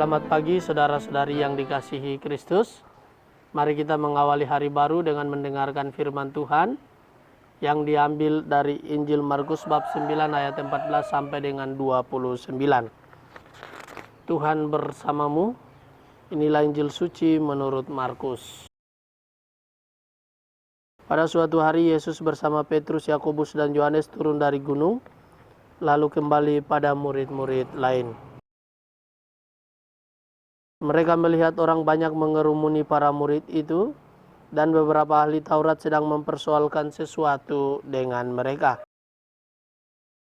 Selamat pagi saudara-saudari yang dikasihi Kristus. Mari kita mengawali hari baru dengan mendengarkan firman Tuhan yang diambil dari Injil Markus bab 9 ayat 14 sampai dengan 29. Tuhan bersamamu. Inilah Injil suci menurut Markus. Pada suatu hari Yesus bersama Petrus, Yakobus dan Yohanes turun dari gunung, lalu kembali pada murid-murid lain. Mereka melihat orang banyak mengerumuni para murid itu, dan beberapa ahli Taurat sedang mempersoalkan sesuatu dengan mereka.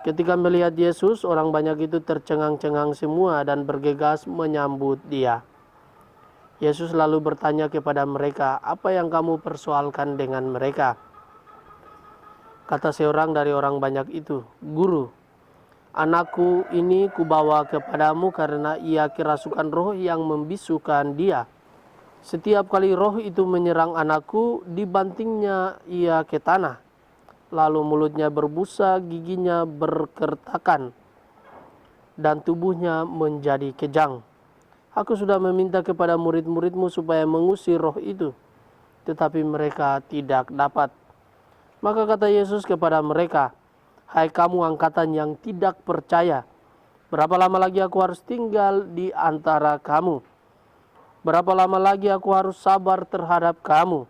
Ketika melihat Yesus, orang banyak itu tercengang-cengang semua dan bergegas menyambut Dia. Yesus lalu bertanya kepada mereka, "Apa yang kamu persoalkan dengan mereka?" Kata seorang dari orang banyak itu, "Guru, anakku ini kubawa kepadamu karena ia kerasukan roh yang membisukan dia. Setiap kali roh itu menyerang anakku, dibantingnya ia ke tanah. Lalu mulutnya berbusa, giginya berkertakan, dan tubuhnya menjadi kejang. Aku sudah meminta kepada murid-muridmu supaya mengusir roh itu, tetapi mereka tidak dapat." Maka kata Yesus kepada mereka, "Hai kamu angkatan yang tidak percaya, berapa lama lagi aku harus tinggal di antara kamu? Berapa lama lagi aku harus sabar terhadap kamu?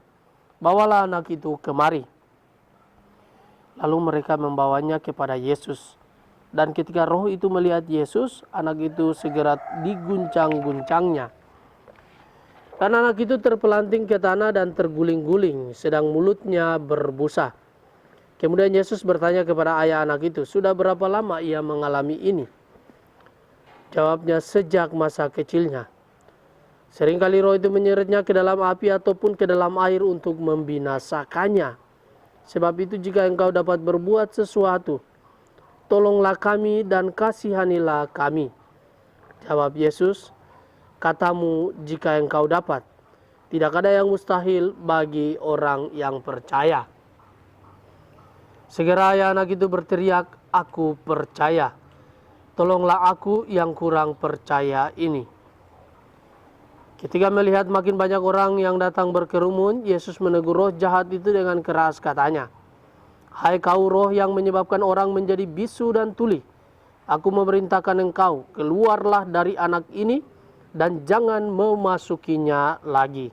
Bawalah anak itu kemari." Lalu mereka membawanya kepada Yesus. Dan ketika roh itu melihat Yesus, anak itu segera diguncang-guncangnya. Dan anak itu terpelanting ke tanah dan terguling-guling, sedang mulutnya berbusa. Kemudian Yesus bertanya kepada ayah anak itu, "Sudah berapa lama ia mengalami ini?" Jawabnya, "Sejak masa kecilnya. Seringkali roh itu menyeretnya ke dalam api ataupun ke dalam air untuk membinasakannya. Sebab itu jika engkau dapat berbuat sesuatu, tolonglah kami dan kasihanilah kami." Jawab Yesus, "Katamu jika engkau dapat. Tidak ada yang mustahil bagi orang yang percaya." Segera ayah anak itu berteriak, "Aku percaya. Tolonglah aku yang kurang percaya ini." Ketika melihat makin banyak orang yang datang berkerumun, Yesus menegur roh jahat itu dengan keras, katanya, "Hai kau roh yang menyebabkan orang menjadi bisu dan tuli, aku memerintahkan engkau, keluarlah dari anak ini dan jangan memasukinya lagi."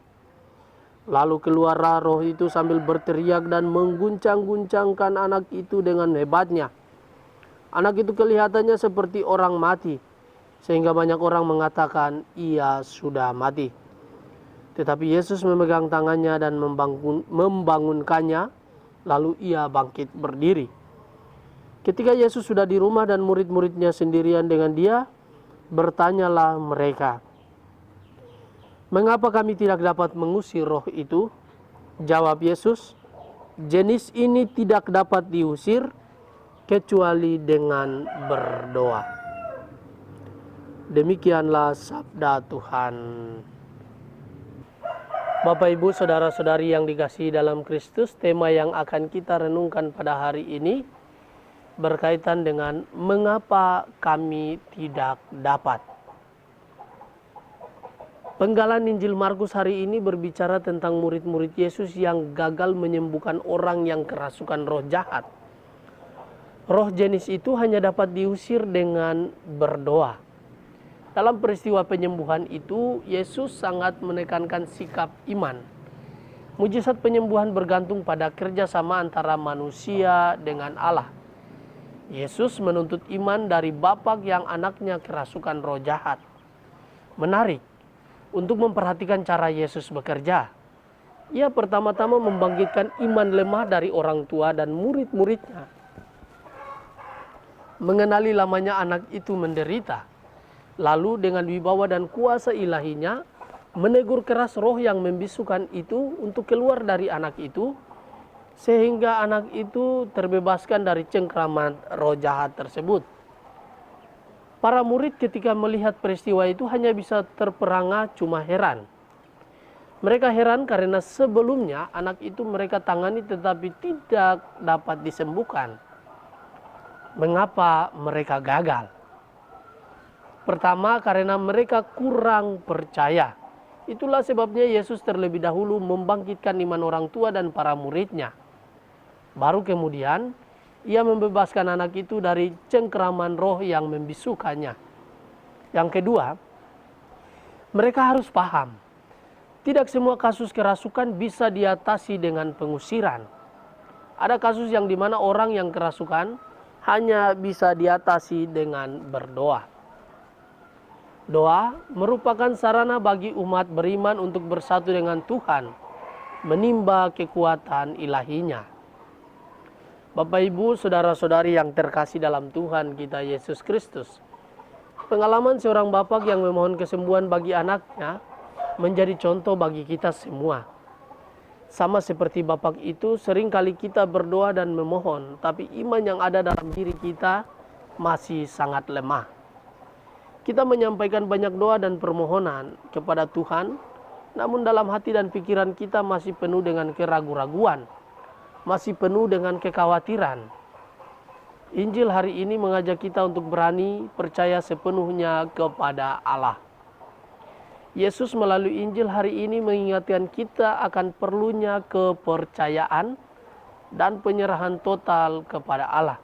Lalu keluarlah roh itu sambil berteriak dan mengguncang-guncangkan anak itu dengan hebatnya. Anak itu kelihatannya seperti orang mati, sehingga banyak orang mengatakan ia sudah mati. Tetapi Yesus memegang tangannya dan membangunkannya, lalu ia bangkit berdiri. Ketika Yesus sudah di rumah dan murid-muridnya sendirian dengan dia, bertanyalah mereka, "Mengapa kami tidak dapat mengusir roh itu?" Jawab Yesus, "Jenis ini tidak dapat diusir kecuali dengan berdoa." Demikianlah sabda Tuhan. Bapak Ibu saudara-saudari yang dikasihi dalam Kristus, tema yang akan kita renungkan pada hari ini berkaitan dengan mengapa kami tidak dapat. Penggalan Injil Markus hari ini berbicara tentang murid-murid Yesus yang gagal menyembuhkan orang yang kerasukan roh jahat. Roh jenis itu hanya dapat diusir dengan berdoa. Dalam peristiwa penyembuhan itu, Yesus sangat menekankan sikap iman. Mujizat penyembuhan bergantung pada kerjasama antara manusia dengan Allah. Yesus menuntut iman dari bapak yang anaknya kerasukan roh jahat. Menarik. Untuk memperhatikan cara Yesus bekerja, ia pertama-tama membangkitkan iman lemah dari orang tua dan murid-muridnya. Mengenali lamanya anak itu menderita, lalu dengan wibawa dan kuasa ilahinya, menegur keras roh yang membisukan itu untuk keluar dari anak itu, sehingga anak itu terbebaskan dari cengkraman roh jahat tersebut. Para murid ketika melihat peristiwa itu hanya bisa terperangah, cuma heran. Mereka heran karena sebelumnya anak itu mereka tangani tetapi tidak dapat disembuhkan. Mengapa mereka gagal? Pertama, karena mereka kurang percaya. Itulah sebabnya Yesus terlebih dahulu membangkitkan iman orang tua dan para muridnya. Baru kemudian, ia membebaskan anak itu dari cengkeraman roh yang membisukannya. Yang kedua, mereka harus paham, tidak semua kasus kerasukan bisa diatasi dengan pengusiran. Ada kasus yang dimana orang yang kerasukan hanya bisa diatasi dengan berdoa. Doa merupakan sarana bagi umat beriman untuk bersatu dengan Tuhan, menimba kekuatan ilahinya. Bapak, Ibu, saudara-saudari yang terkasih dalam Tuhan kita Yesus Kristus, pengalaman seorang bapak yang memohon kesembuhan bagi anaknya menjadi contoh bagi kita semua. Sama seperti bapak itu, seringkali kita berdoa dan memohon, tapi iman yang ada dalam diri kita masih sangat lemah. Kita menyampaikan banyak doa dan permohonan kepada Tuhan, namun dalam hati dan pikiran kita masih penuh dengan keraguan-raguan, masih penuh dengan kekhawatiran. Injil hari ini mengajak kita untuk berani percaya sepenuhnya kepada Allah. Yesus melalui Injil hari ini mengingatkan kita akan perlunya kepercayaan dan penyerahan total kepada Allah.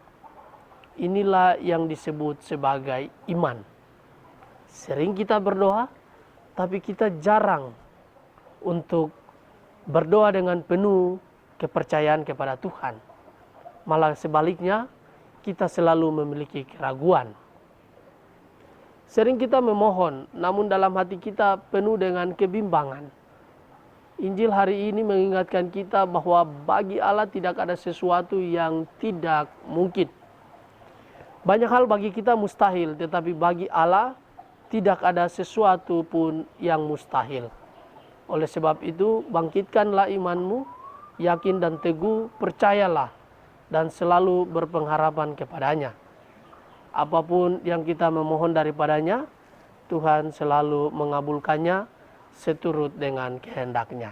Inilah yang disebut sebagai iman. Sering kita berdoa, tapi kita jarang untuk berdoa dengan penuh kepercayaan kepada Tuhan. Malah sebaliknya, kita selalu memiliki keraguan. Sering kita memohon, namun dalam hati kita penuh dengan kebimbangan. Injil hari ini mengingatkan kita bahwa bagi Allah tidak ada sesuatu yang tidak mungkin. Banyak hal bagi kita mustahil, tetapi bagi Allah tidak ada sesuatu pun yang mustahil. Oleh sebab itu, bangkitkanlah imanmu, yakin dan teguh, percayalah, dan selalu berpengharapan kepadanya. Apapun yang kita memohon daripadanya, Tuhan selalu mengabulkannya seturut dengan kehendaknya.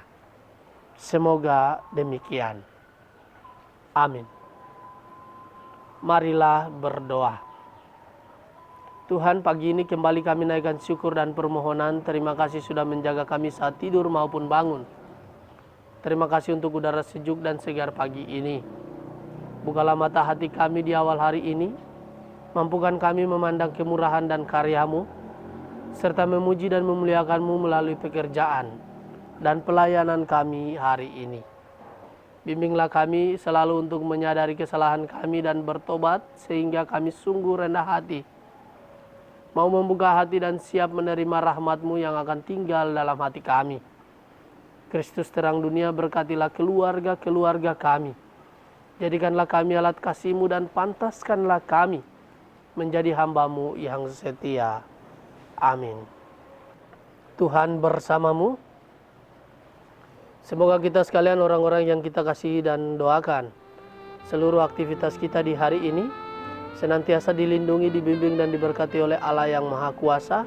Semoga demikian. Amin. Marilah berdoa. Tuhan, pagi ini kembali kami naikkan syukur dan permohonan. Terima kasih sudah menjaga kami saat tidur maupun bangun. Terima kasih untuk udara sejuk dan segar pagi ini. Bukalah mata hati kami di awal hari ini. Mampukan kami memandang kemurahan dan karya-Mu, serta memuji dan memuliakan-Mu melalui pekerjaan dan pelayanan kami hari ini. Bimbinglah kami selalu untuk menyadari kesalahan kami dan bertobat, sehingga kami sungguh rendah hati, mau membuka hati dan siap menerima rahmat-Mu yang akan tinggal dalam hati kami. Kristus terang dunia, berkatilah keluarga-keluarga kami. Jadikanlah kami alat kasih-Mu dan pantaskanlah kami menjadi hamba-Mu yang setia. Amin. Tuhan bersamamu. Semoga kita sekalian, orang-orang yang kita kasihi dan doakan, seluruh aktivitas kita di hari ini senantiasa dilindungi, dibimbing dan diberkati oleh Allah yang Maha Kuasa,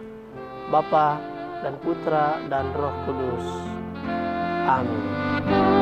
Bapa dan Putra dan Roh Kudus. Amin.